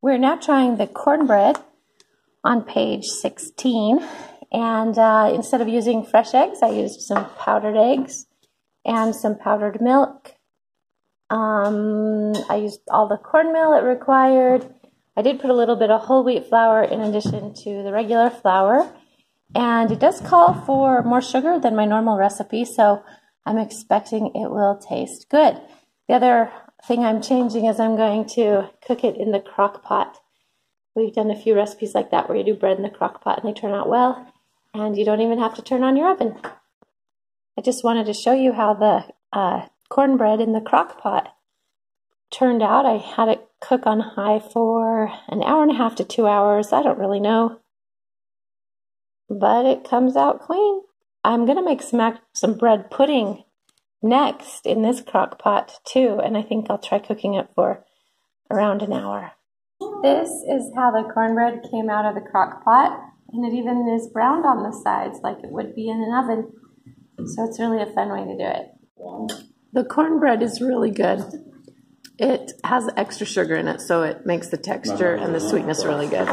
We're now trying the cornbread on page 16, and instead of using fresh eggs, I used some powdered eggs and some powdered milk. I used all the cornmeal it required. I did put a little bit of whole wheat flour in addition to the regular flour, and it does call for more sugar than my normal recipe, so I'm expecting it will taste good. The other thing I'm changing is I'm going to cook it in the crock pot. We've done a few recipes like that where you do bread in the crock pot and they turn out well, and you don't even have to turn on your oven. I just wanted to show you how the cornbread in the crock pot turned out. I had it cook on high for an hour and a half to 2 hours. I don't really know, but it comes out clean. I'm going to make some bread pudding next in this crock pot too, and I think I'll try cooking it for around an hour. This is how the cornbread came out of the crock pot, and it even is browned on the sides like it would be in an oven, so it's really a fun way to do it. The cornbread is really good. It has extra sugar in it, so it makes the texture and the sweetness really good.